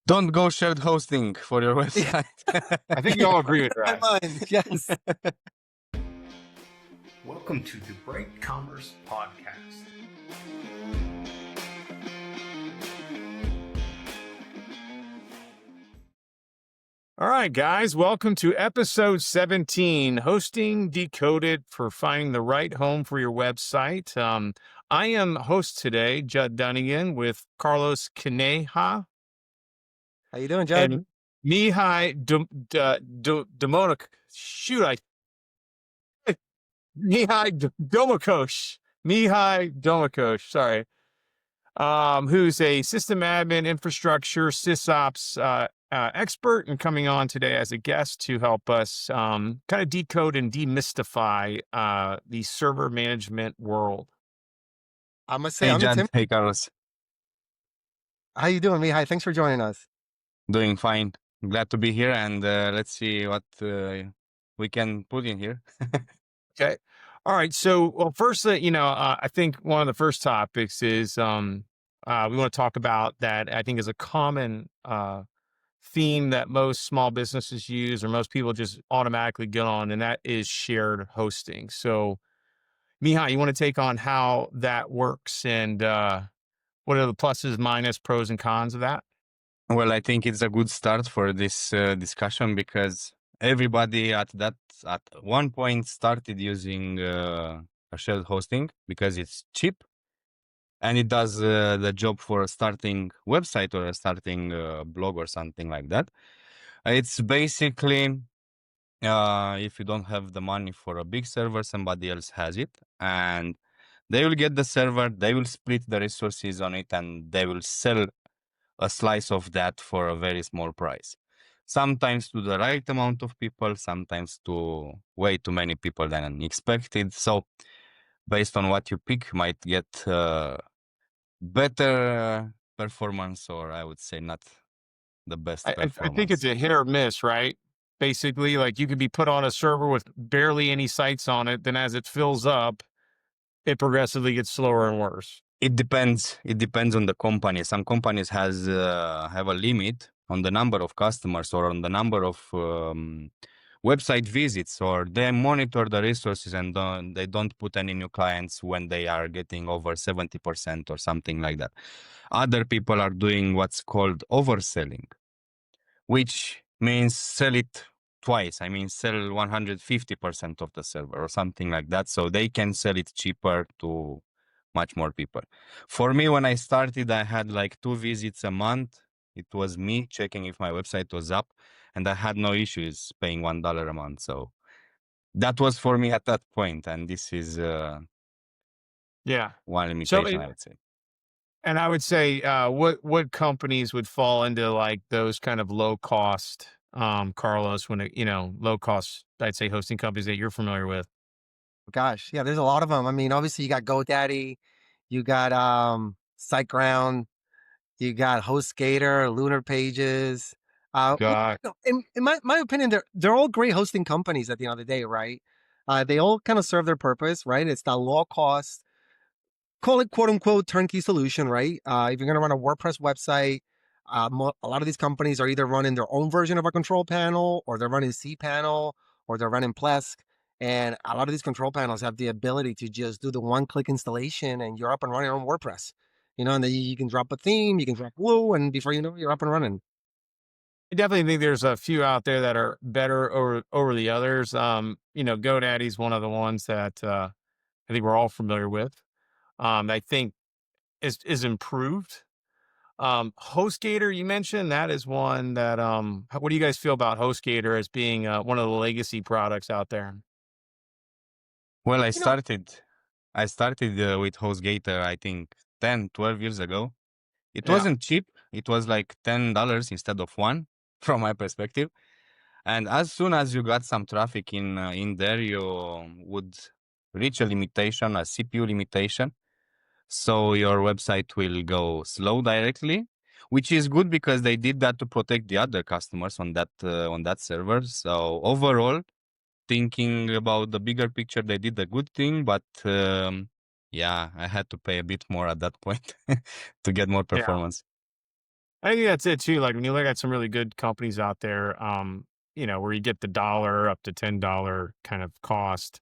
Don't go shared hosting for your website. I think we all agree with My that. mind, yes. Welcome to the Bright Commerce Podcast. All right, guys, welcome to episode 17, Hosting Decoded for finding the right home for your website. I am host today, Judd Dunnigan, with Carlos Caneja How you doing, Judd? and Mihai Domonik. Mihai Domakosh, sorry. Who's a system admin, infrastructure, sysops expert, and coming on today as a guest to help us kind of decode and demystify the server management world. I must say, Hey, I'm Judd. Tim. Hey, Carlos. How you doing, Mihai? Thanks for joining us. Doing fine. Glad to be here, and let's see what we can put in here. Okay. All right. So, well, first, I think one of the first topics is we want to talk about that. I think is a common theme that most small businesses use, or most people just automatically get on, and that is shared hosting. So, Mihai, you want to take on how that works and what are the pluses, pros, and cons of that? Well, I think it's a good start for this discussion because everybody at one point started using a shared hosting because it's cheap and it does the job for starting website or starting blog or something like that. It's basically if you don't have the money for a big server, somebody else has it, and they will get the server, they will split the resources on it, and they will sell a slice of that for a very small price. Sometimes to the right amount of people, sometimes to way too many people than expected. So based on what you pick, you might get better performance, or I would say not the best performance. I think it's a hit or miss, right? Basically, like you could be put on a server with barely any sites on it. Then as it fills up, it progressively gets slower and worse. It depends. It depends on the company. Some companies have a limit on the number of customers or on the number of website visits, or they monitor the resources and they don't put any new clients when they are getting over 70% or something like that. Other people are doing what's called overselling, which means sell it twice. I mean, sell 150% of the server or something like that, so they can sell it cheaper to much more people. For me, when I started, I had like 2 visits a month. It was me checking if my website was up, and I had no issues paying $1 a month. So that was for me at that point, and this is Yeah. one limitation, I would say. And I would say, what companies would fall into like those kind of low cost, Carlos, low cost, I'd say hosting companies that you're familiar with. Gosh, yeah, there's a lot of them. I mean, obviously you got GoDaddy, you got SiteGround, you got HostGator, Lunar Pages. God. In my opinion, they're all great hosting companies at the end of the day, right? They all kind of serve their purpose, right? It's that low cost, call it quote unquote turnkey solution, right? If you're going to run a WordPress website, a lot of these companies are either running their own version of a control panel, or they're running cPanel, or they're running Plesk. And a lot of these control panels have the ability to just do the one-click installation and you're up and running on WordPress. And then you can drop a theme, you can drop Woo, and before you know it, you're up and running. I definitely think there's a few out there that are better over the others. GoDaddy's one of the ones that I think we're all familiar with. I think is improved. HostGator, you mentioned that is one that. What do you guys feel about HostGator as being one of the legacy products out there? Well, I started with HostGator, I think 10, 12 years ago. It wasn't cheap. It was like $10 instead of $1 from my perspective. And as soon as you got some traffic in there, you would reach a limitation, a CPU limitation. So your website will go slow directly, which is good because they did that to protect the other customers on that server. So overall, thinking about the bigger picture, they did a good thing, but I had to pay a bit more at that point to get more performance. I think that's it too. Like when you look at some really good companies out there, where you get the dollar up to $10 kind of cost,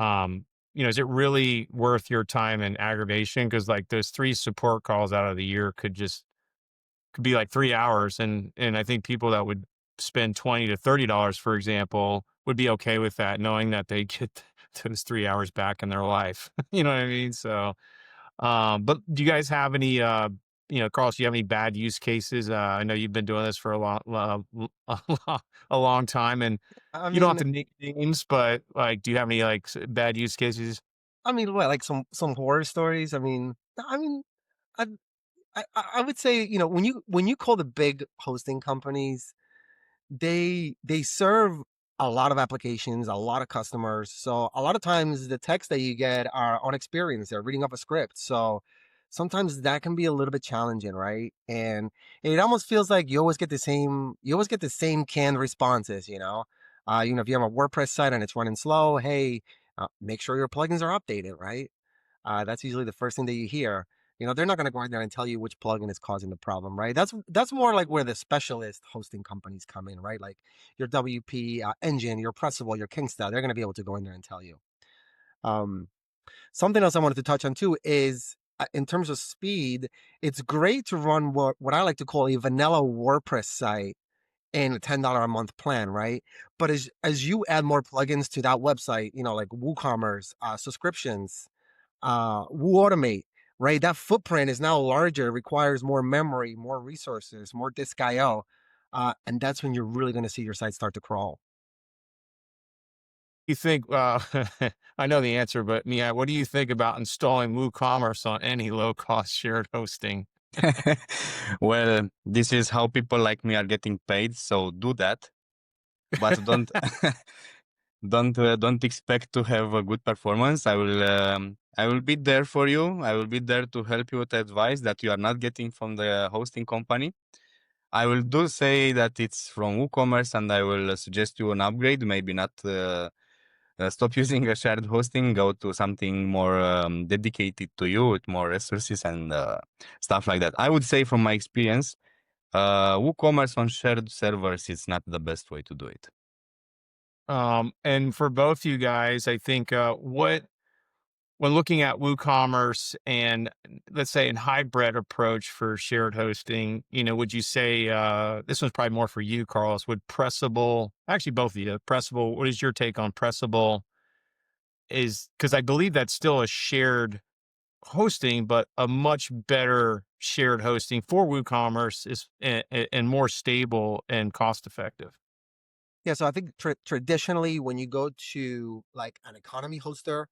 is it really worth your time and aggravation? Because like those 3 support calls out of the year could be like 3 hours, and I think people that would spend $20 to $30, for example, would be okay with that, knowing that they get those 3 hours back in their life. You know what I mean? So, but do you guys have any, Carlos, do you have any bad use cases? I know you've been doing this for a long time, and I you don't have mean, to name names, but like, do you have any like bad use cases? what, like some horror stories? I I would say, when you call the big hosting companies, they serve a lot of applications, a lot of customers. So a lot of times the texts that you get are unexperienced. They're reading off a script. So sometimes that can be a little bit challenging, right? And it almost feels like you always get the same canned responses, if you have a WordPress site and it's running slow, hey, make sure your plugins are updated, right? That's usually the first thing that you hear. They're not going to go in there and tell you which plugin is causing the problem, right? That's more like where the specialist hosting companies come in, right? Like your WP Engine, your Pressable, your Kingsta. They're going to be able to go in there and tell you. Um, Something else I wanted to touch on too is in terms of speed, it's great to run what I like to call a vanilla WordPress site in a $10 a month plan, right? But as you add more plugins to that website, like WooCommerce, subscriptions, WooAutomate, right? That footprint is now larger, requires more memory, more resources, more disk IO. And that's when you're really going to see your site start to crawl. You think, I know the answer, but Mia, what do you think about installing WooCommerce on any low cost shared hosting? Well, this is how people like me are getting paid, so do that, but don't expect to have a good performance. I will be there for you. I will be there to help you with advice that you are not getting from the hosting company. I will do say that it's from WooCommerce, and I will suggest you an upgrade. Maybe not stop using a shared hosting, go to something more dedicated to you with more resources and stuff like that. I would say from my experience, WooCommerce on shared servers is not the best way to do it. And for both you guys, I think when looking at WooCommerce and let's say an hybrid approach for shared hosting, would you say this one's probably more for you, Carlos? Would Pressable, actually both of you, Pressable? What is your take on Pressable? Is because I believe that's still a shared hosting, but a much better shared hosting for WooCommerce is and more stable and cost effective. Yeah, so I think traditionally when you go to like an economy hoster,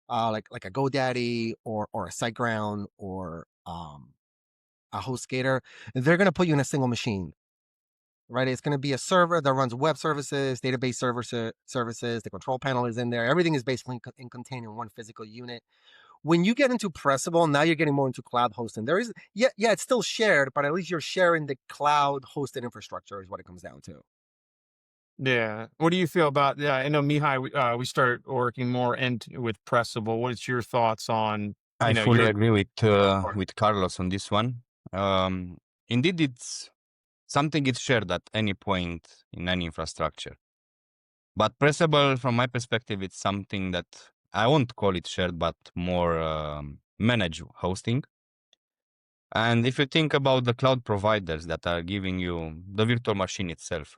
like a GoDaddy or a SiteGround or a HostGator, they're going to put you in a single machine, right? It's going to be a server that runs web services, database services. The control panel is in there. Everything is basically contained in one physical unit. When you get into Pressable, now you're getting more into cloud hosting. There is, yeah, it's still shared, but at least you're sharing the cloud hosted infrastructure is what it comes down to. Yeah. What do you feel about? Yeah, I know Mihai. We started working more with Pressable. What is your thoughts on? I fully Your agree with Carlos on this one. Um, Indeed, it's something it's shared at any point in any infrastructure. But Pressable, from my perspective, it's something that I won't call it shared, but more managed hosting. And if you think about the cloud providers that are giving you the virtual machine itself,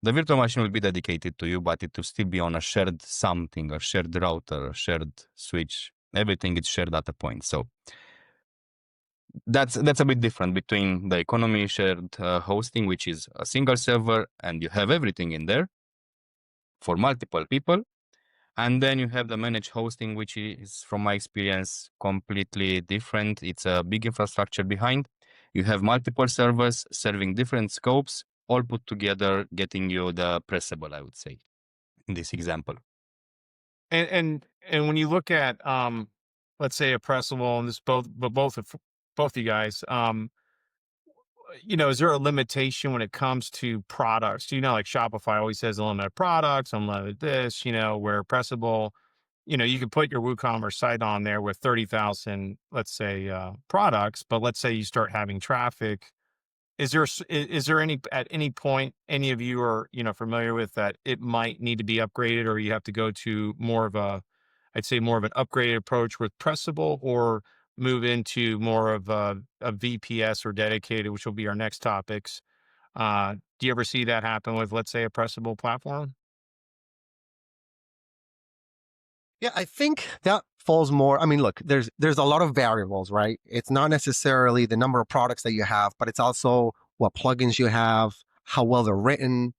the virtual machine will be dedicated to you, but it will still be on a shared something, a shared router, a shared switch. Everything is shared at a point. So that's a bit different between the economy shared hosting, which is a single server and you have everything in there for multiple people. And then you have the managed hosting, which is, from my experience, completely different. It's a big infrastructure behind. You have multiple servers serving different scopes, all put together, getting you the Pressable, I would say, in this example. and when you look at let's say a Pressable, and this both you guys, is there a limitation when it comes to products? Like Shopify always says unlimited products, unlimited this, where Pressable, you can put your WooCommerce site on there with 30,000, let's say, products, but let's say you start having traffic Is there any at any point any of you are familiar with that it might need to be upgraded, or you have to go to more of a, I'd say more of an upgraded approach with Pressable, or move into more of a VPS or dedicated, which will be our next topics. Do you ever see that happen with, let's say, a Pressable platform? Yeah, I think that falls more. I mean, look, there's a lot of variables, right? It's not necessarily the number of products that you have, but it's also what plugins you have, how well they're written,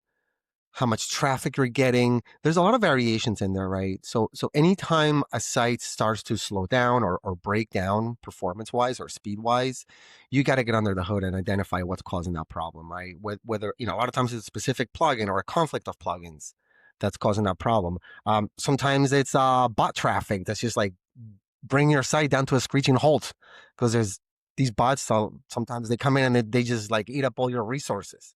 how much traffic you're getting. There's a lot of variations in there, right? So anytime a site starts to slow down or break down performance wise or speed wise, you got to get under the hood and identify what's causing that problem, right? Whether, a lot of times it's a specific plugin or a conflict of plugins that's causing that problem. Sometimes it's bot traffic that's just like bring your site down to a screeching halt because there's these bots. So sometimes they come in and they just like eat up all your resources.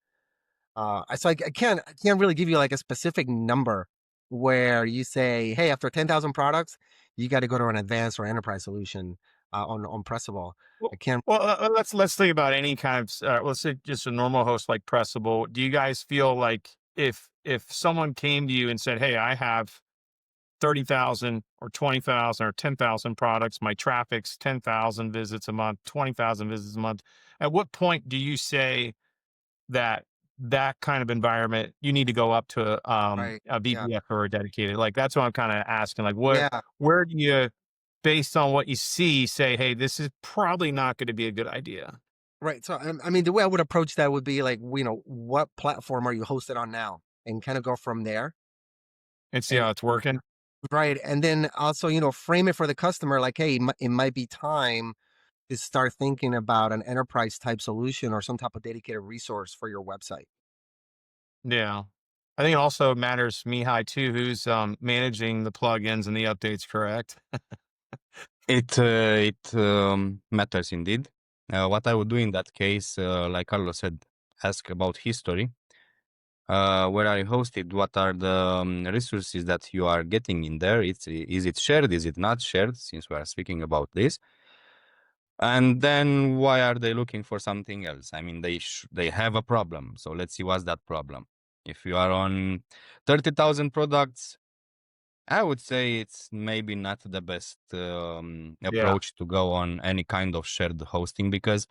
So I can't really give you like a specific number where you say, hey, after 10,000 products, you got to go to an advanced or enterprise solution on Pressable. Well, I can't. let's think about any kind of let's say just a normal host like Pressable. Do you guys feel like if someone came to you and said, "Hey, I have 30,000 or 20,000 or 10,000 products. My traffic's 10,000 visits a month, 20,000 visits a month." At what point do you say that that kind of environment, you need to go up to Right. a Yeah. VPF or a dedicated? Like, that's what I'm kind of asking. Like, Yeah. where do you, based on what you see, say, hey, this is probably not going to be a good idea, Right. So, I mean, the way I would approach that would be like, what platform are you hosted on now? And kind of go from there. and see And how it's working? right. And then also, frame it for the customer like, hey, it might be time to start thinking about an enterprise type solution or some type of dedicated resource for your website. Yeah. I think it also matters, Mihai, too, who's managing the plugins and the updates, correct? It matters indeed. What I would do in that case, like Carlos said, ask about history. Where are you hosted? What are the resources that you are getting in there? Is it shared? Is it not shared? Since we are speaking about this, and then why are they looking for something else? I mean, they have a problem. So let's see what's that problem. If you are on 30,000 products, I would say it's maybe not the best Yeah. approach to go on any kind of shared hosting because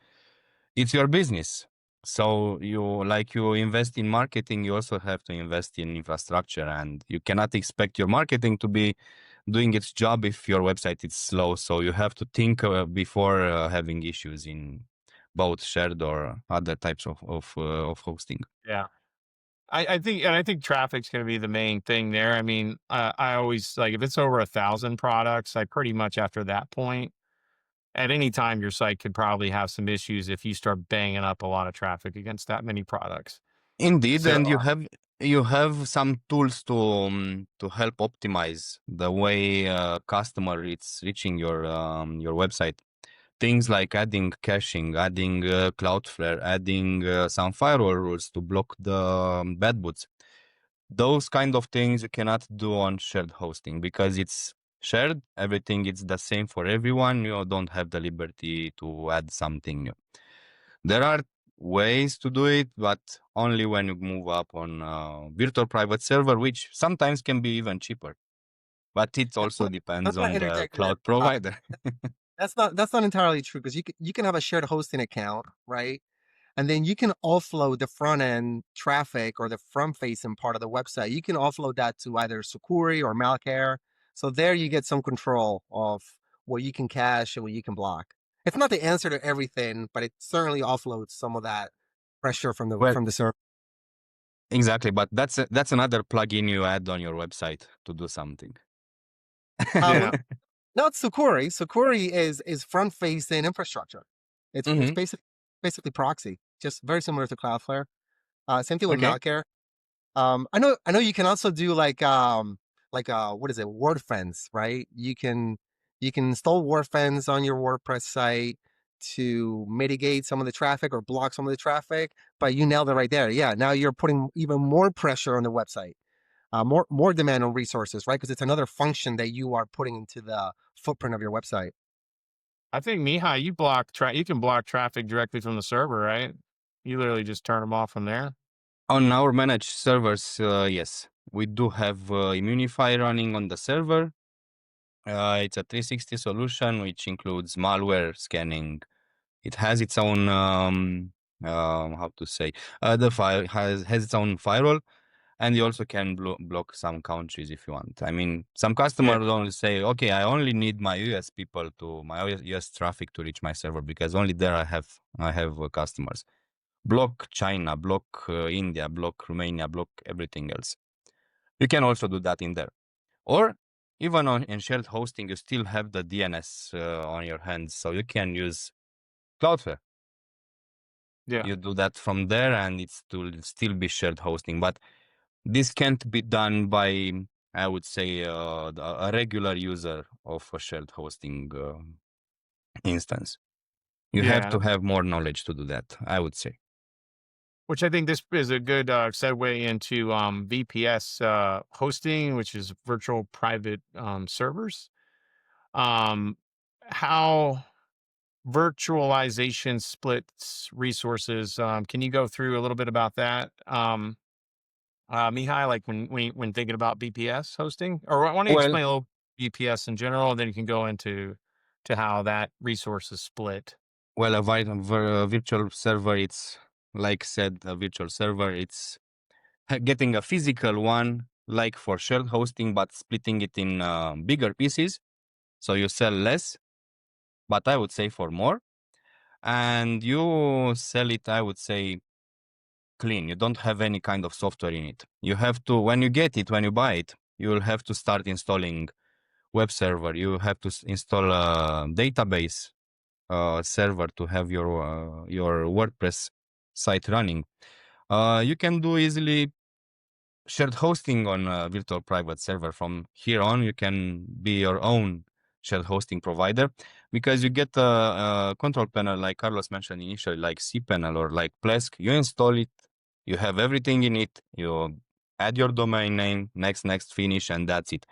it's your business. So you invest in marketing, you also have to invest in infrastructure, and you cannot expect your marketing to be doing its job if your website is slow. So you have to think before having issues in both shared or other types of hosting. Yeah. I think traffic's going to be the main thing there. I mean, I always like if it's over 1,000 products, I pretty much after that point, at any time, your site could probably have some issues if you start banging up a lot of traffic against that many products. Indeed, So and you have some tools to help optimize the way customer is reaching your website. Things like adding caching, adding Cloudflare, adding some firewall rules to block the bad boots. Those kind of things you cannot do on shared hosting because it's shared. Everything is the same for everyone. You don't have the liberty to add something new. There are ways to do it, but only when you move up on virtual private server, which sometimes can be even cheaper. But it also I'm depends gonna on the interject here. cloud provider. That's not entirely true because you can have a shared hosting account, right? And then you can offload the front end traffic or the front facing part of the website. You can offload that to either Sucuri or Malcare. So there you get some control of what you can cache and what you can block. It's not the answer to everything, but it certainly offloads some of that pressure from the Well, from the server. exactly, but that's another plugin you add on your website to do something. yeah, Well, not Sucuri. Sucuri is front facing infrastructure. It's Hmm. basically proxy, just very similar to Cloudflare. Same thing with Okay. Malcare. I know you can also do like what is it, WordFence, right? You can install WordFence on your WordPress site to mitigate some of the traffic or block some of the traffic, but you nailed it right there. Yeah, now you're putting even more pressure on the website, more demand on resources, right? Because it's another function that you are putting into the footprint of your website. I think Mihai, you can block traffic directly from the server, right? You literally just turn them off from there. On our managed servers, yes, we do have Immunify running on the server. It's a 360 solution which includes malware scanning. It has its own how to say the file has its own firewall, and you also can block some countries if you want. I mean, some customers only say, okay, I only need my US people to my US traffic to reach my server because only there I have customers. Block China, block India, block Romania, block everything else. You can also do that in there. Or even in shared hosting, you still have the DNS on your hands, so you can use Cloudflare. Yeah. You do that from there, and it's to still be shared hosting. But this can't be done by, I would say, a regular user of a shared hosting instance. You have Yeah. to have more knowledge to do that, I would say. Which I think this is a good segue into VPS hosting, which is virtual private servers. How virtualization splits resources. Can you go through a little bit about that, Mihai? Like when thinking about VPS hosting, or why don't you Well, explain a little VPS in general, and then you can go into how that resource is split. well, a virtual server, it's like said, a virtual server, it's getting a physical one, like for shared hosting, but splitting it in bigger pieces. So you sell less, but I would say for more. And you sell it, I would say, clean. You don't have any kind of software in it. You have to, when you get it, when you buy it, you will have to start installing web server. You have to install a database server to have your WordPress site running. You can do easily shared hosting on a virtual private server. From here on, you can be your own shared hosting provider because you get a control panel, like Carlos mentioned initially, like cPanel or like Plesk. You install it, you have everything in it, you add your domain name, next, finish, and that's it.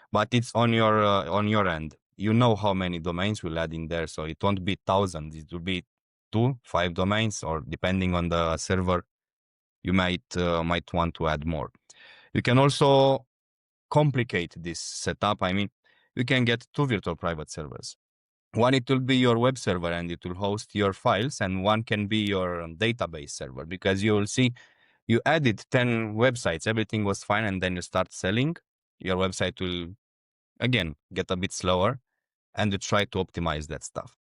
But it's on your end. You know how many domains will add in there, so it won't be thousands. It will be 2, 5 domains, or depending on the server, you might want to add more. You can also complicate this setup. I mean, you can get 2 virtual private servers. One, it will be your web server and it will host your files, and one can be your database server, because you will see you added 10 websites, everything was fine, and then you start selling. Your website will again get a bit slower, and you try to optimize that stuff.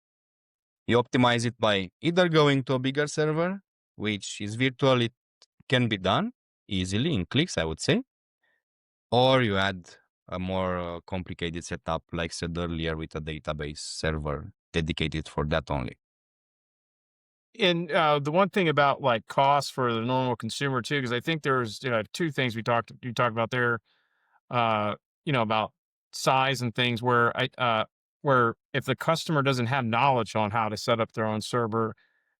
You optimize it by either going to a bigger server, which is virtual, it can be done easily in clicks, I would say, or you add a more complicated setup, like said earlier, with a database server dedicated for that only. And the one thing about like costs for the normal consumer too, because I think there's two things you talked about there, about size and things where if the customer doesn't have knowledge on how to set up their own server,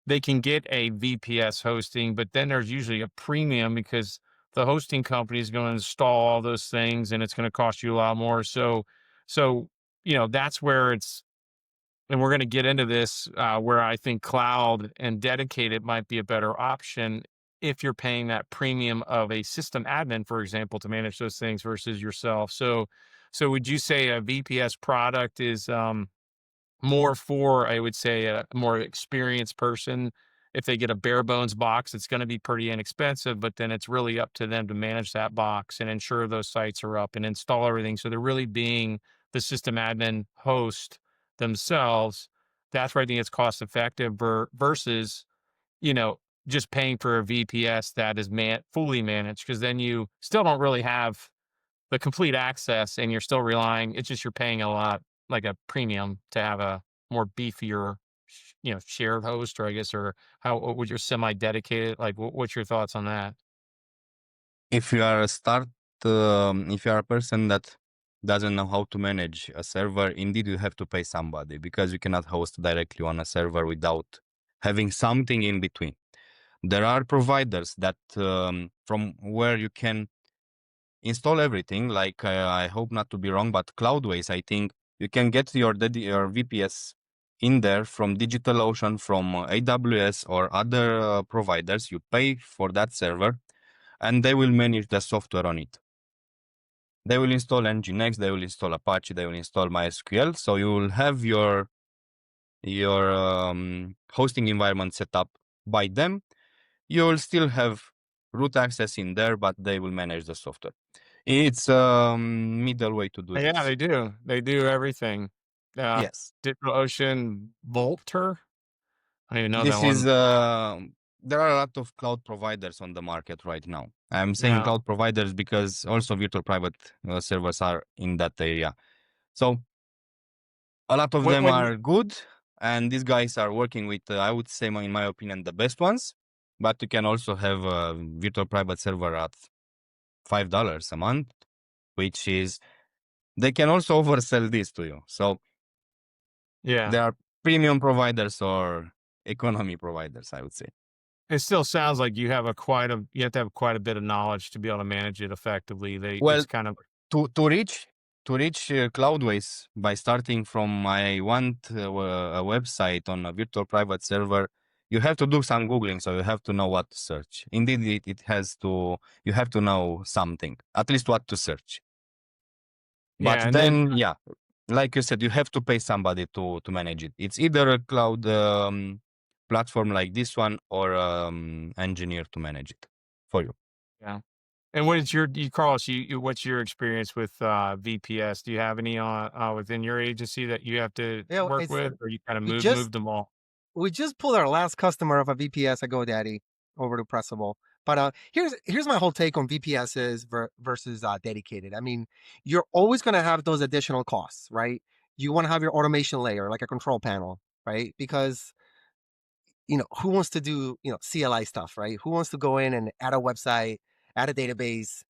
they can get a VPS hosting, but then there's usually a premium because the hosting company is going to install all those things and it's going to cost you a lot more. So that's where it's, and we're going to get into this, where I think cloud and dedicated might be a better option if you're paying that premium of a system admin, for example, to manage those things versus yourself. So would you say a VPS product is more for, I would say, a more experienced person? If they get a bare bones box, it's going to be pretty inexpensive, but then it's really up to them to manage that box and ensure those sites are up and install everything. So they're really being the system admin host themselves. That's where I think it's cost effective versus, just paying for a VPS that is fully managed, because then you still don't really have the complete access and you're still relying, it's just you're paying a lot, like a premium to have a more beefier, shared host, or I guess, or how would your semi-dedicated, like what's your thoughts on that? If you are if you are a person that doesn't know how to manage a server, indeed you have to pay somebody, because you cannot host directly on a server without having something in between. There are providers that from where you can install everything. Like I hope not to be wrong, but Cloudways, I think you can get your VPS in there from DigitalOcean, from AWS or other providers. You pay for that server, and they will manage the software on it. They will install Nginx, they will install Apache, they will install MySQL. So you will have your hosting environment set up by them. You will still have root access in there, but they will manage the software. It's a middle way to do Yeah, this. they do. They do everything. Yes. DigitalOcean Volter. I don't even know that This one. is there are a lot of cloud providers on the market right now. I'm saying Yeah. cloud providers because also virtual private servers are in that area. So a lot of them When are good, and these guys are working with, I would say, in my opinion, the best ones. But you can also have a virtual private server at $5 a month, which is they can also oversell this to you. So yeah, there are premium providers or economy providers, I would say. it still sounds like you have you have to have quite a bit of knowledge to be able to manage it effectively. Well, It's kind of to reach Cloudways by starting from I want a website on a virtual private server, you have to do some googling, so you have to know what to search. Indeed, you have to know something, at least what to search. But yeah, and then then, yeah, like you said, you have to pay somebody to manage it. It's either a cloud platform like this one or engineer to manage it for you. yeah. And what is Carlos? What's your experience with VPS? Do you have any within your agency that you have to Yeah, work it's with, or you kind of we just moved them all? we just pulled our last customer of a VPS at GoDaddy over to Pressable. But here's my whole take on VPSs versus dedicated. I mean, you're always going to have those additional costs, right? You want to have your automation layer, like a control panel, right? Because who wants to do CLI stuff, right? Who wants to go in and add a website, add a database,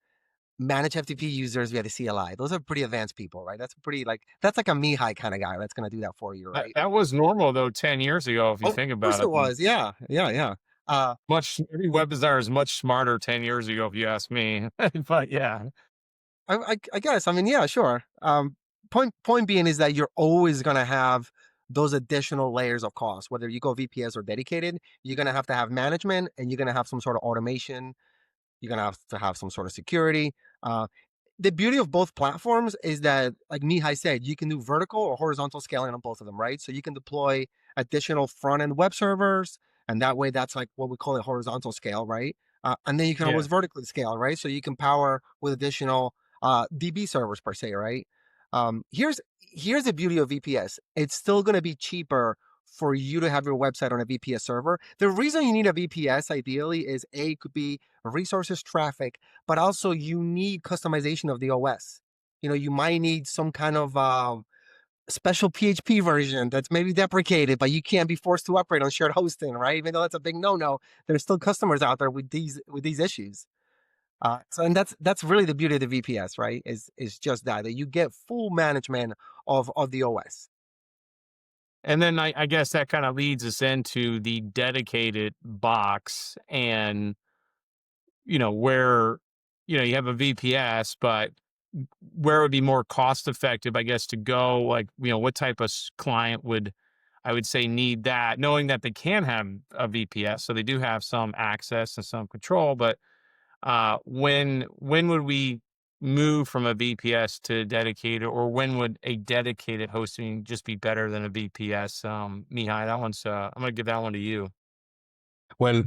manage FTP users via the CLI? Those are pretty advanced people, right? That's like a Mihai kind of guy that's going to do that for you, right? That was normal though 10 years ago, if you Oh, of think course about it it. was. Yeah, yeah, yeah. Every web designer is much smarter 10 years ago, if you ask me. But yeah, I guess. I mean, yeah, sure. Point being is that you're always going to have those additional layers of cost. Whether you go VPS or dedicated, you're going to have management, and you're going to have some sort of automation. You're going to have some sort of security. The beauty of both platforms is that, like Mihai said, you can do vertical or horizontal scaling on both of them, right? So you can deploy additional front-end web servers, and that way that's like what we call a horizontal scale, right? And then you can yeah. always vertically scale, right? So you can power with additional DB servers per se, right? Here's the beauty of VPS. It's still going to be cheaper for you to have your website on a VPS server. The reason you need a VPS ideally is it could be resources, traffic, but also you need customization of the OS. You might need some kind of special PHP version that's maybe deprecated, but you can't be forced to upgrade on shared hosting, right? Even though that's a big no-no, there's still customers out there with these issues. And that's really the beauty of the VPS, right? Is just that you get full management of the OS. And then I guess that kind of leads us into the dedicated box, and where you have a VPS, but where it would be more cost effective, I guess, to go, like, what type of client would, I would say, need that, knowing that they can have a VPS, so they do have some access and some control. But when would we move from a VPS to dedicated, or when would a dedicated hosting just be better than a VPS? Mihai, that one's I'm gonna give that one to you. Well,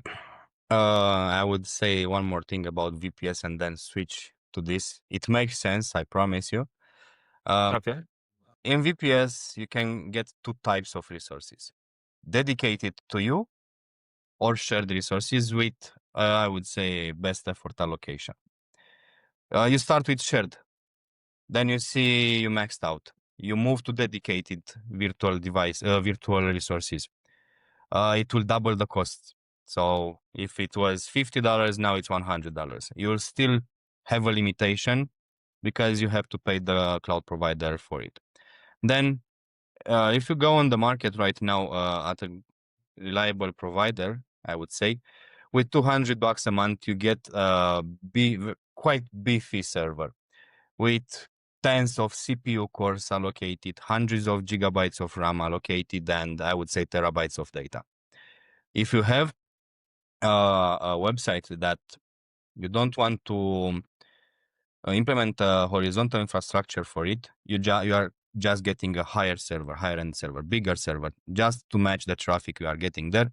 I would say one more thing about VPS and then switch to this. It makes sense, I promise you. Okay. In VPS, you can get two types of resources: dedicated to you or shared resources with, I would say, best effort allocation. You start with shared, then you see you maxed out. You move to dedicated virtual resources. It will double the cost. So if it was $50, now it's $100. You'll still have a limitation because you have to pay the cloud provider for it. Then, if you go on the market right now at a reliable provider, I would say, with $200 a month, you get a quite beefy server with tens of CPU cores allocated, hundreds of gigabytes of RAM allocated, and I would say terabytes of data. If you have a website that you don't want to implement a horizontal infrastructure for it, you are just getting a higher end server, bigger server, just to match the traffic you are getting there,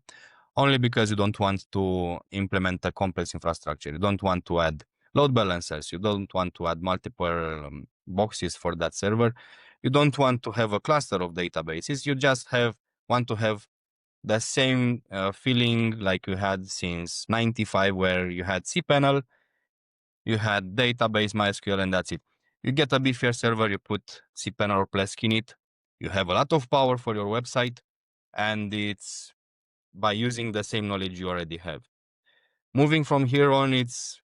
only because you don't want to implement a complex infrastructure. You don't want to add load balancers. You don't want to add multiple boxes for that server. You don't want to have a cluster of databases. You just want to have the same feeling like you had since 95, where you had cPanel, you had database, MySQL, and that's it. You get a beefier server, you put cPanel or Plesk in it, you have a lot of power for your website, and it's by using the same knowledge you already have. Moving from here on, it's,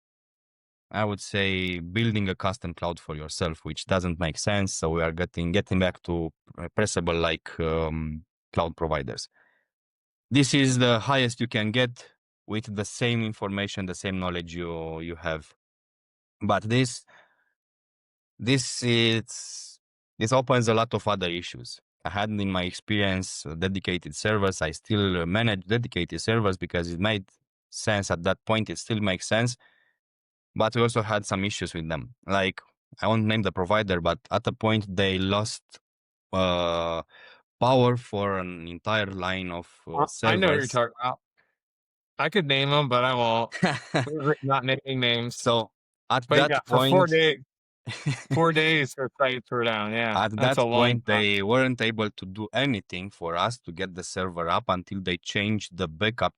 I would say, building a custom cloud for yourself, which doesn't make sense. So we are getting back to Pressable like cloud providers. This is the highest you can get with the same information, the same knowledge you have. But this opens a lot of other issues. I had in my experience dedicated servers. I still manage dedicated servers because it made sense at that point. It still makes sense. But we also had some issues with them. Like, I won't name the provider, but at a point they lost power for an entire line of I know what you're servers. talking about. I could name them, but I won't. We're not naming names. So at But that yeah, for point, 4 days, their sites were down. Yeah, at that's that a long point, time. they weren't able to do anything for us to get the server up until they changed the backup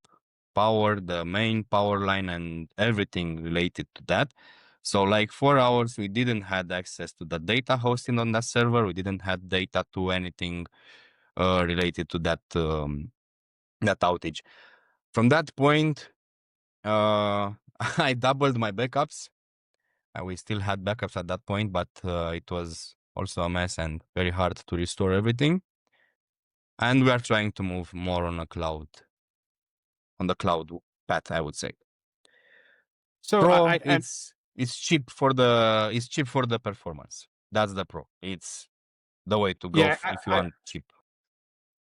power, the main power line, and everything related to that. So like 4 hours, we didn't have access to the data hosting on that server. We didn't have data to anything related to that outage. From that point, I doubled my backups. We still had backups at that point, but it was also a mess and very hard to restore everything. And we are trying to move more on the cloud path, I would say. So Pro, it's cheap for the performance. That's the pro. It's the way to go yeah, if you want cheap.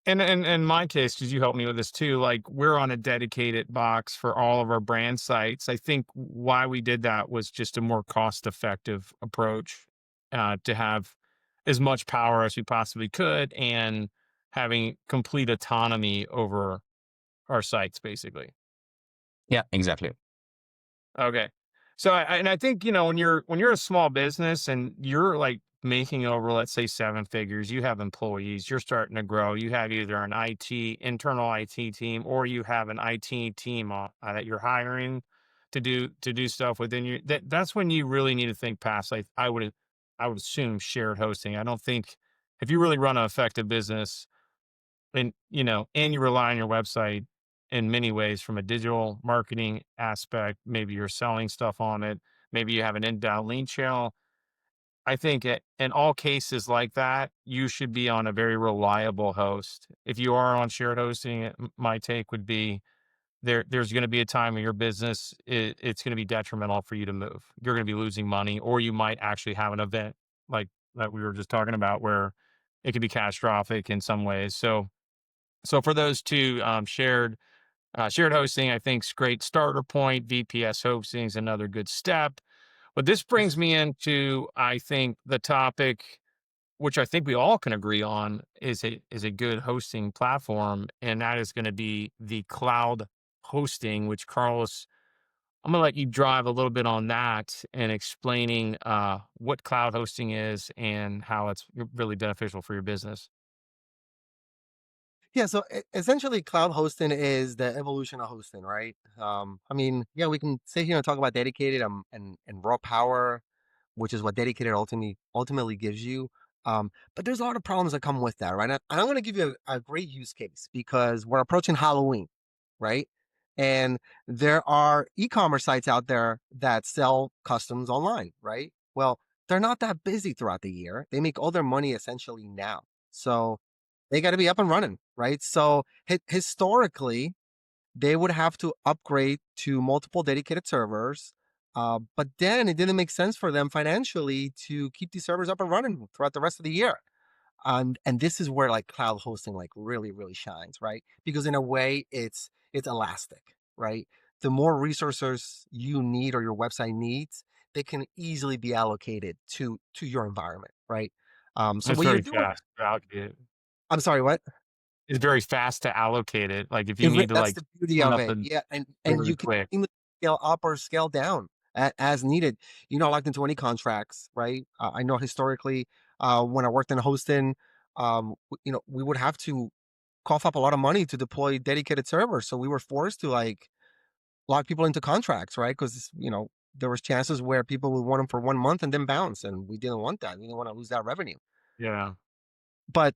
and in my case, because you helped me with this too, like we're on a dedicated box for all of our brand sites. I think why we did that was just a more cost-effective approach to have as much power as we possibly could and having complete autonomy over our sites, basically. Yeah, exactly. Okay. So I think, when you're a small business and you're like making over, let's say 7 figures, you have employees, you're starting to grow, you have either an internal IT team, or you have an IT team that you're hiring to do stuff within that's when you really need to think past, like I would assume shared hosting. I don't think if you really run an effective business and you rely on your website in many ways from a digital marketing aspect, maybe you're selling stuff on it, maybe you have an inbound lead channel. I think in all cases like that, you should be on a very reliable host. If you are on shared hosting, my take would be there's going to be a time in your business, it's going to be detrimental for you to move. You're going to be losing money, or you might actually have an event like that we were just talking about where it could be catastrophic in some ways. So for those two, shared hosting, I think is great starter point. VPS hosting is another good step. But this brings me into, I think, the topic, which I think we all can agree on is a good hosting platform, and that is going to be the cloud hosting. Which, Carlos, I'm going to let you drive a little bit on that and explaining what cloud hosting is and how it's really beneficial for your business. Yeah, so essentially, cloud hosting is the evolution of hosting, right? I mean, yeah, we can sit here and talk about dedicated and raw power, which is what dedicated ultimately gives you. But there's a lot of problems that come with that, right? And I'm going to give you a great use case because we're approaching Halloween, right? And there are e-commerce sites out there that sell customs online, right? Well, they're not that busy throughout the year. They make all their money essentially now. So they got to be up and running, right? So historically, they would have to upgrade to multiple dedicated servers. But then it didn't make sense for them financially to keep these servers up and running throughout the rest of the year. And this is where like cloud hosting like really shines, right? Because in a way it's elastic, right? The more resources you need or your website needs, they can easily be allocated to your environment, right? So It's what you're very doing, fast to allocate it. I'm sorry, what? It's very fast to allocate it. Like if you need to That's like the beauty spin of up it. the Yeah, and really you can quick. seamlessly scale up or scale down as needed. You're not locked into any contracts, right? I know historically, when I worked in hosting, we would have to cough up a lot of money to deploy dedicated servers, so we were forced to like lock people into contracts, right? Because there was chances where people would want them for 1 month and then bounce, and we didn't want that. We didn't want to lose that revenue. Yeah. But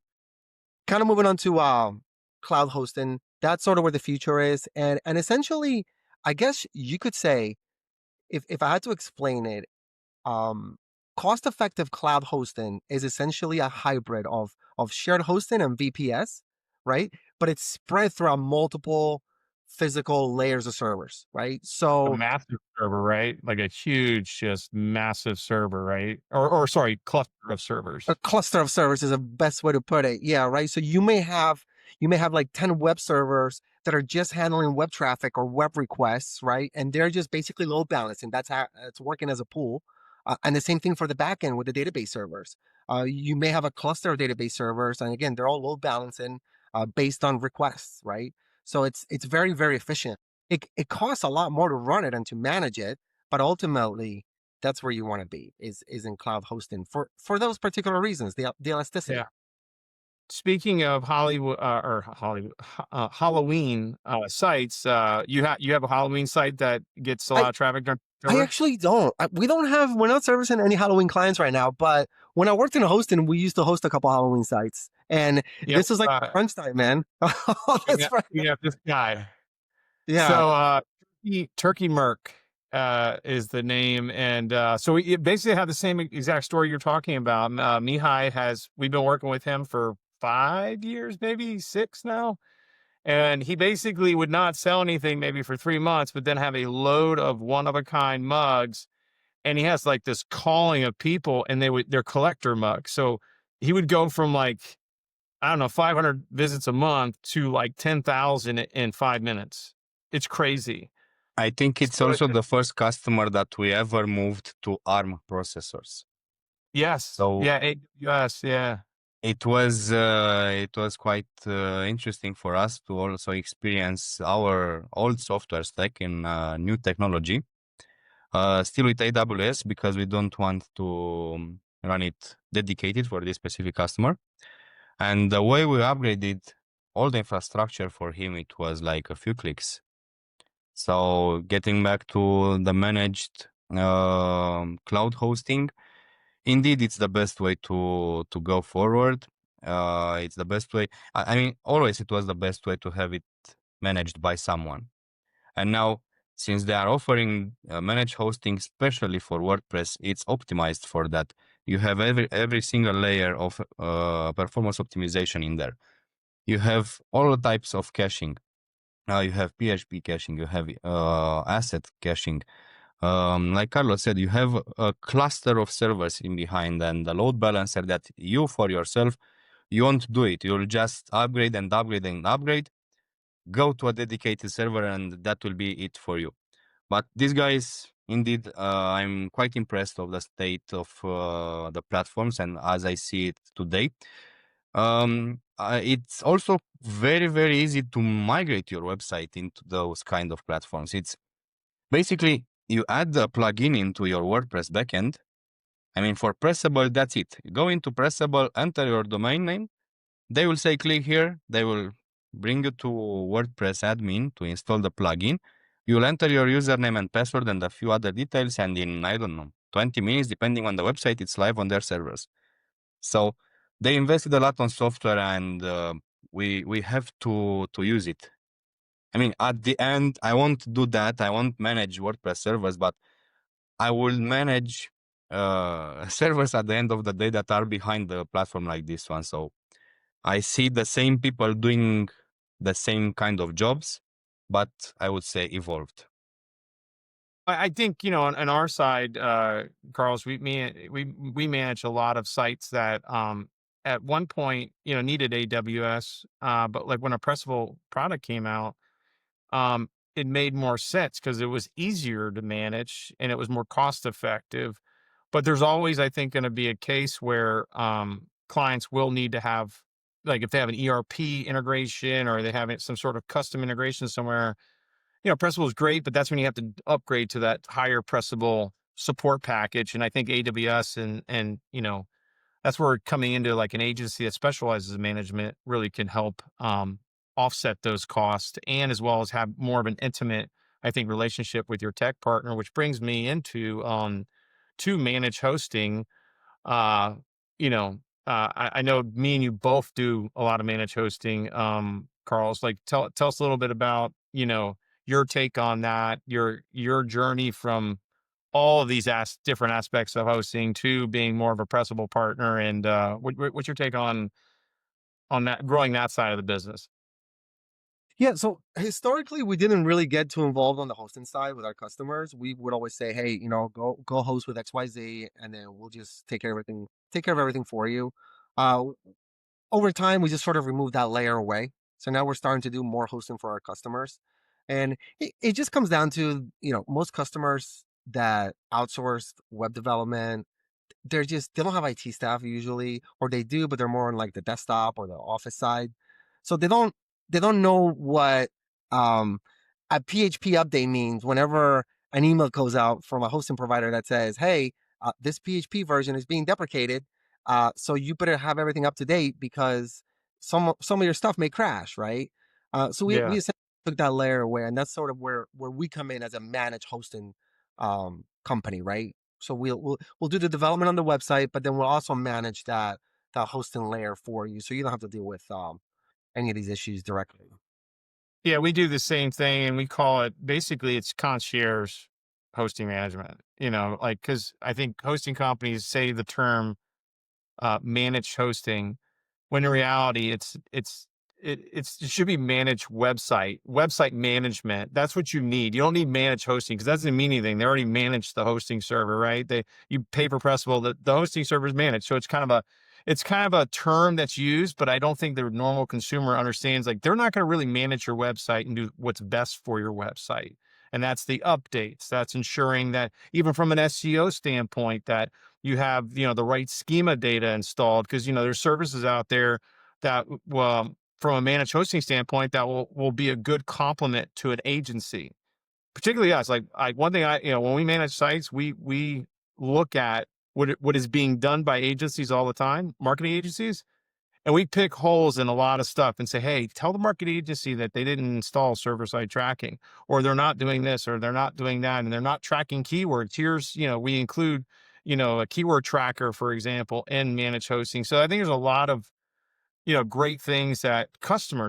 kind of moving on to cloud hosting, that's sort of where the future is. And essentially, I guess you could say, if I had to explain it, um, cost-effective cloud hosting is essentially a hybrid of shared hosting and VPS, right? But it's spread throughout multiple physical layers of servers, right? A So massive server, right? Like a huge, just massive server, right? Or sorry, cluster of a servers. cluster of servers is the best way to put it. Yeah, right. So you may have like 10 web servers that are just handling web traffic or web requests, right? And they're just basically load balancing. That's how it's working as a pool. And the same thing for the backend with the database servers. You may have a cluster of database servers, and again, they're all load balancing based on requests, right? So it's very efficient. It costs a lot more to run it and to manage it, but ultimately that's where you want to be is in cloud hosting for those particular reasons, the elasticity. Yeah. Speaking of Hollywood or Hollywood Halloween sites, you have a Halloween site that gets a I lot of traffic during I October? actually don't. We're not servicing any Halloween clients right now, but when I worked in hosting, we used to host a couple Halloween sites, and Yeah, this was like crunch time, man. Oh, that's right. we have this guy. Yeah. So Turkey Merc is the name, and so we basically have the same exact story you're talking about. Mihai we've been working with him for 5 years, maybe 6 now. And he basically would not sell anything maybe for 3 months, but then have a load of one of a kind mugs. And he has like this calling of people, and they're collector mugs. So he would go from like, I don't know, 500 visits a month to like 10,000 in 5 minutes. It's crazy. I think it's So also the first customer that we ever moved to ARM processors. yes, So yeah, AWS, yeah, it was quite interesting for us to also experience our old software stack in new technology. Still with AWS because we don't want to run it dedicated for this specific customer. And the way we upgraded all the infrastructure for him, it was like a few clicks. So getting back to the managed cloud hosting, indeed, it's the best way to go forward. It's the best way. I mean, always it was the best way to have it managed by someone. And now, since they are offering managed hosting, especially for WordPress, it's optimized for that. You have every single layer of performance optimization in there. You have all the types of caching. You have PHP caching. You have asset caching. Like Carlos said, you have a cluster of servers in behind and the load balancer that you for yourself, you won't do it. You'll just upgrade and upgrade and upgrade, go to a dedicated server, and that will be it for you. But these guys, indeed, I'm quite impressed of the state of the platforms and as I see it today. It's also very easy to migrate your website into those kind of platforms. It's basically you add the plugin into your WordPress backend. I mean, for Pressable, that's it. You go into Pressable, enter your domain name. They will say click here. They will bring you to WordPress admin to install the plugin. You'll enter your username and password and a few other details, and in, I don't know, 20 minutes, depending on the website, it's live on their servers. So they invested a lot on software, and we have to use it. I mean, at the end, I won't do that. I won't manage WordPress servers, but I will manage servers at the end of the day that are behind the platform like this one. So I see the same people doing the same kind of jobs, but I would say evolved. I think, on our side, Carlos, we manage a lot of sites that at one point, needed AWS, but like when a pressable product came out, it made more sense because it was easier to manage and it was more cost effective. But there's always, I think, going to be a case where clients will need to have, like, if they have an ERP integration or they have some sort of custom integration somewhere, Pressable is great, but that's when you have to upgrade to that higher Pressable support package. And I think AWS and that's where coming into like an agency that specializes in management really can help offset those costs, and as well as have more of an intimate, I think, relationship with your tech partner, which brings me into to manage hosting. uh, you know, I know me and you both do a lot of managed hosting. Carl's, like, tell us a little bit about, your take on that, your journey from all of these different aspects of hosting to being more of a pressable partner, and what's your take on that, growing that side of the business? Yeah, so historically, we didn't really get too involved on the hosting side with our customers. We would always say, "Hey, go host with XYZ, and then we'll just take care of everything for you." Uh, Over time, we just sort of removed that layer away. So now we're starting to do more hosting for our customers, and it just comes down to most customers that outsource web development, they don't have IT staff usually, or they do, but they're more on like the desktop or the office side. So they don't know what um a PHP update means whenever an email goes out from a hosting provider that says, "Hey, this PHP version is being deprecated. So you better have everything up to date because some of your stuff may crash, right?" So we Yeah. essentially took that layer away, and that's sort of where we come in as a managed hosting company, right? So we'll do the development on the website, but then we'll also manage that hosting layer for you, so you don't have to deal with any of these issues directly. Yeah, we do the same thing, and we call it, basically, it's concierge hosting management. Like, because I think hosting companies say the term managed hosting, when in reality it should be managed website management. That's what you need. You don't need managed hosting, because that doesn't mean anything. They already manage the hosting server, right? You pay for Pressable, the hosting server is managed. So it's kind of a term that's used, but I don't think the normal consumer understands, like, they're not going to really manage your website and do what's best for your website. And that's the updates. That's ensuring that, even from an SEO standpoint, that you have, the right schema data installed, because, there's services out there that, from a managed hosting standpoint, that will be a good complement to an agency, particularly us. Like, one thing, when we manage sites, we look at what is being done by agencies all the time, marketing agencies, and we pick holes in a lot of stuff and say, "Hey, tell the marketing agency that they didn't install server-side tracking, or they're not doing this, or they're not doing that, and they're not tracking keywords. Here's," we include, a keyword tracker, for example, in managed hosting. So I think there's a lot of, great things that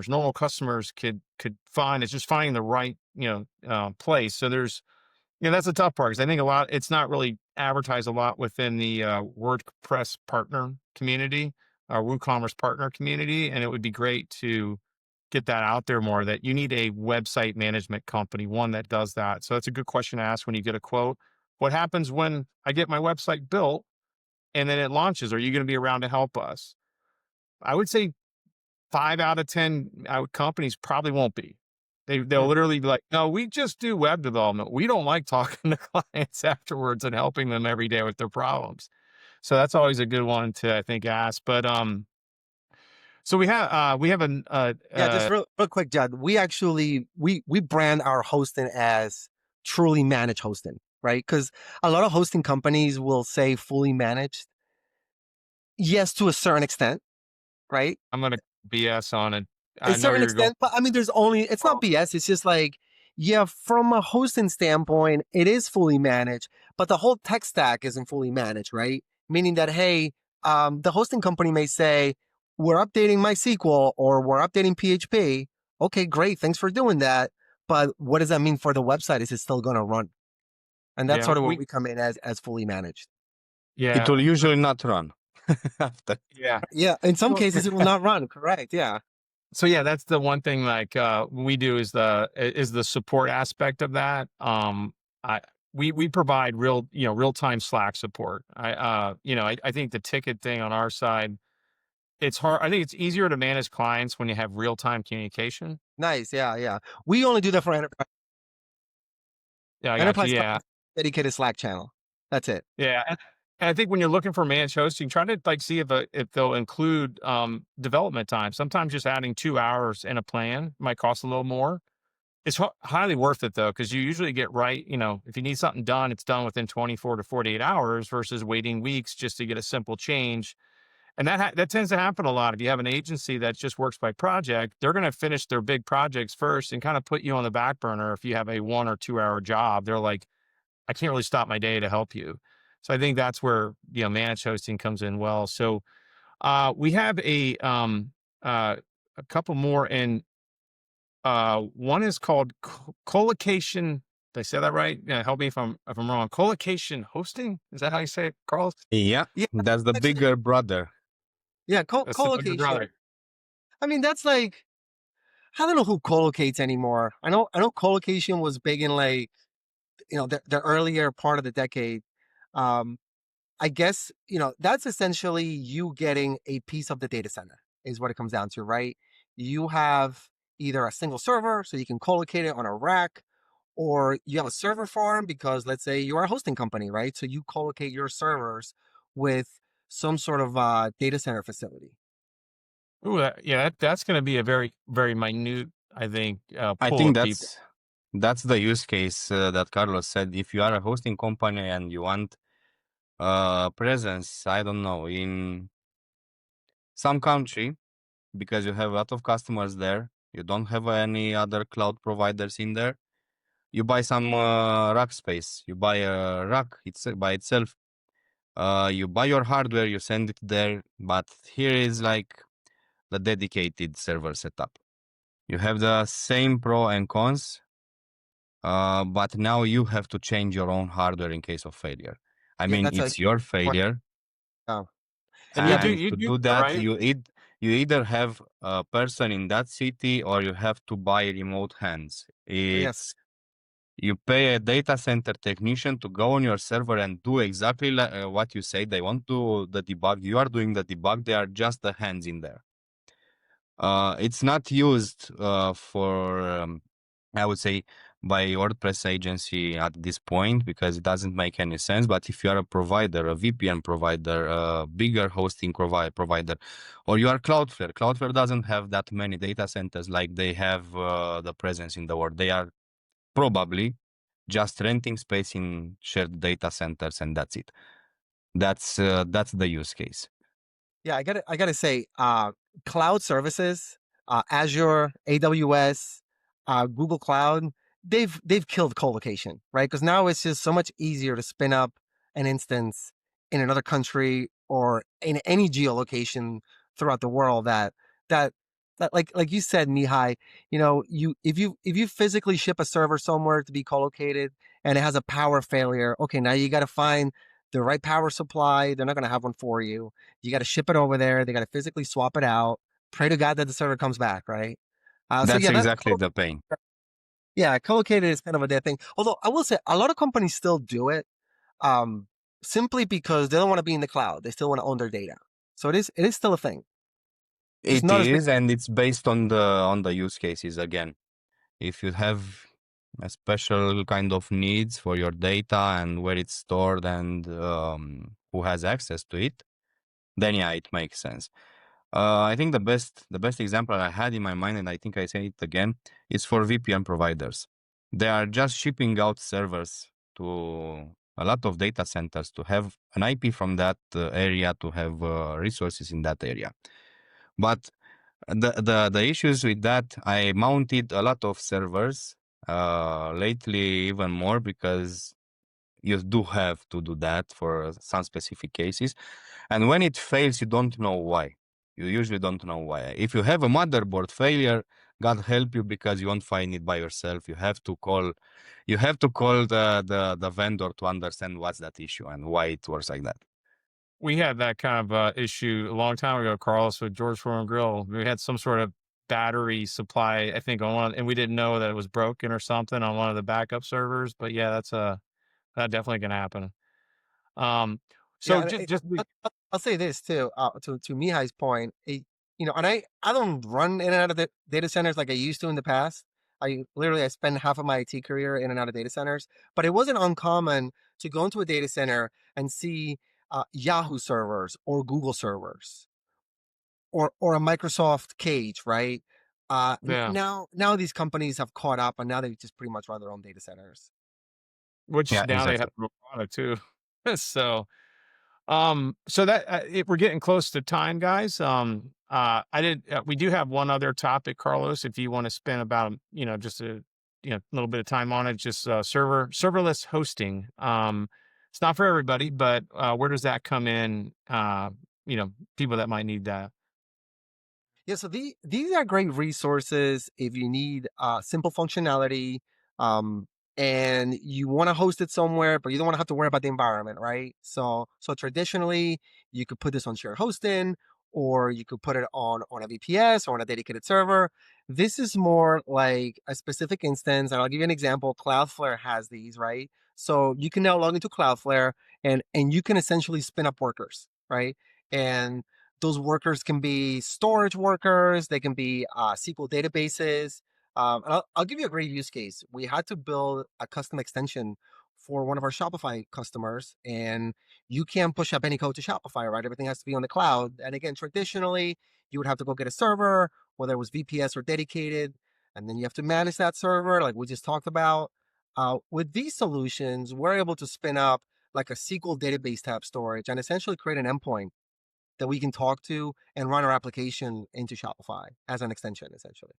normal customers could find. It's just finding the right, place. So that's the tough part, because I think it's not really advertised a lot within the WordPress partner community, our WooCommerce partner community. And it would be great to get that out there more, that you need a website management company, one that does that. So that's a good question to ask when you get a quote. What happens when I get my website built and then it launches? Are you going to be around to help us? I would say 5 out of 10 companies probably won't be. They'll Hmm. literally be like, "No, we just do web development. We don't like talking to clients afterwards and helping them every day with their problems." So that's always a good one to, I think, ask. But so we have an Yeah, just real quick, Jed. We actually we brand our hosting as truly managed hosting, right? Because a lot of hosting companies will say fully managed. Yes, to a certain extent, right? I'm gonna BS on it. A I know certain you're going. extent, but I mean, it's not BS. It's just like, yeah, from a hosting standpoint, it is fully managed, but the whole tech stack isn't fully managed, right? Meaning that, hey, the hosting company may say, "We're updating MySQL or we're updating PHP." Okay, great. Thanks for doing that. But what does that mean for the website? Is it still going to run? And that's Yeah, sort of where we come in as fully managed. It yeah, will usually not run after. yeah. Yeah, in some Well, cases, it will not run. Correct. Yeah. So yeah, that's the one thing, like, we do, is the support aspect of that. I we provide real-time Slack support. I think the ticket thing on our side, it's hard. I think it's easier to manage clients when you have real-time communication. Nice. Yeah, yeah. We only do that for enterprise. Yeah, I got you. Enterprise Yeah. dedicated Slack channel. That's it. Yeah, and I think when you're looking for managed hosting, try to like see if they'll include development time. Sometimes just adding 2 hours in a plan might cost a little more. It's highly worth it though, because you usually get right. If you need something done, it's done within 24 to 48 hours versus waiting weeks just to get a simple change. And that tends to happen a lot. If you have an agency that just works by project, they're going to finish their big projects first and kind of put you on the back burner. If you have a 1 or 2 hour job, they're like, I can't really stop my day to help you. So I think that's where managed hosting comes in well. So we have a couple more, and one is called Colocation. Did I say that right? Yeah, help me if I'm wrong. Colocation Hosting, is that how you say it, Carlos? Yeah, Yeah, that's the actually, bigger brother. yeah, That's the bigger colocation. brother. I mean, that's like, I don't know who collocates anymore. I know colocation was big in like, the earlier part of the decade. Um, I guess, that's essentially you getting a piece of the data center is what it comes down to, right? You have either a single server, so you can collocate it on a rack, or you have a server farm because let's say you're a hosting company, right? So you collocate your servers with some sort of data center facility. Ooh, that's going to be a very, very minute, I think, I pool think of people. that's the use case that Carlos said. If you are a hosting company and you want presence, I don't know, in some country, because you have a lot of customers there, you don't have any other cloud providers in there, you buy some rack space. You buy a rack by itself. You buy your hardware, you send it there, but here is like the dedicated server setup. You have the same pro and cons, but now you have to change your own hardware in case of failure. I Yeah, mean, that's a it's your failure, oh. And you do and you to do do that, that, right? you either have a person in that city or you have to buy remote hands. Yes. You pay a data center technician to go on your server and do exactly what you say. They want to the debug. You are doing the debug. They are just the hands in there. It's not used for, I would say, by WordPress agency at this point because it doesn't make any sense. But if you are a provider, a VPN provider, a bigger hosting provider, or you are Cloudflare doesn't have that many data centers like they have the presence in the world. They are probably just renting space in shared data centers, and that's it. That's the use case. Yeah, I gotta say, cloud services, Azure, AWS, Google Cloud, they've killed colocation, right? Because now it's just so much easier to spin up an instance in another country or in any geolocation throughout the world that that like you said, Mihai, if you physically ship a server somewhere to be collocated and it has a power failure, okay, now you got to find the right power supply. They're not going to have one for you. You got to ship it over there. They got to physically swap it out. Pray to God that the server comes back, right? So That's yeah, exactly the pain. yeah, co-located is kind of a dead thing. Although I will say a lot of companies still do it, um, simply because they don't want to be in the cloud. They still want to own their data. So it is still a thing. Just It not as big. is, and it's based on the use cases again. If you have a special kind of needs for your data and where it's stored and who has access to it, then yeah, it makes sense. I think the best example I had in my mind, and I think I say it again, is for VPN providers. They are just shipping out servers to a lot of data centers to have an IP from that area, to have resources in that area. But the issues with that, I mounted a lot of servers lately, even more because you do have to do that for some specific cases. And when it fails, you don't know why. You usually don't know why. If you have a motherboard failure, God help you, because you won't find it by yourself. You have to call the vendor to understand what's that issue and why it works like that. We had that kind of issue a long time ago, Carlos, with George Foreman Grill. We had some sort of battery supply, I think, on one, and we didn't know that it was broken or something on one of the backup servers. But yeah, That definitely can happen. Um, Yeah, so just I'll say this too. To Mihai's point, and I don't run in and out of the data centers like I used to in the past. I spent half of my IT career in and out of data centers, but it wasn't uncommon to go into a data center and see Yahoo servers or Google servers or a Microsoft cage, right? yeah, Now these companies have caught up, and now they just pretty much run their own data centers. which Yeah, now they exactly. have a product too. So that if we're getting close to time, guys. We do have one other topic, Carlos. If you want to spend about just a little bit of time on it, just serverless hosting. It's not for everybody, but where does that come in? People that might need that. Yeah, so these are great resources if you need simple functionality, um, and you want to host it somewhere, but you don't want to have to worry about the environment, right? So traditionally, you could put this on shared hosting, or you could put it on a VPS or on a dedicated server. This is more like a specific instance, and I'll give you an example. Cloudflare has these, right? So you can now log into Cloudflare, and you can essentially spin up workers, right? And those workers can be storage workers, they can be SQL databases. And I'll give you a great use case. We had to build a custom extension for one of our Shopify customers, and you can't push up any code to Shopify, right? Everything has to be on the cloud. And again, traditionally, you would have to go get a server, whether it was VPS or dedicated, and then you have to manage that server, like we just talked about. With these solutions, we're able to spin up like a SQL database type storage and essentially create an endpoint that we can talk to and run our application into Shopify as an extension, essentially.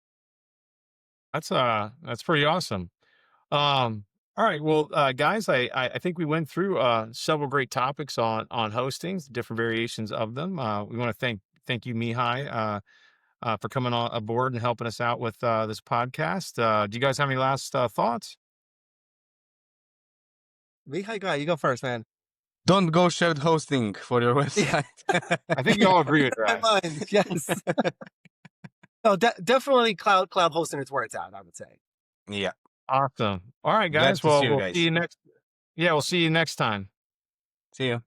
That's pretty awesome. All right, well, guys, I think we went through several great topics on hostings, different variations of them. We want to thank you, Mihai, for coming on aboard and helping us out with this podcast. Do you guys have any last thoughts? Mihai, guy, you go first, man. Don't go shared hosting for your Yeah, website. I think you all agree with my that. mind. Yes. No, definitely cloud hosting is where it's at, I would say. Yeah. Awesome. All right, Glad guys. to Well, see you we'll guys. see you next. Yeah, we'll see you next time. See you.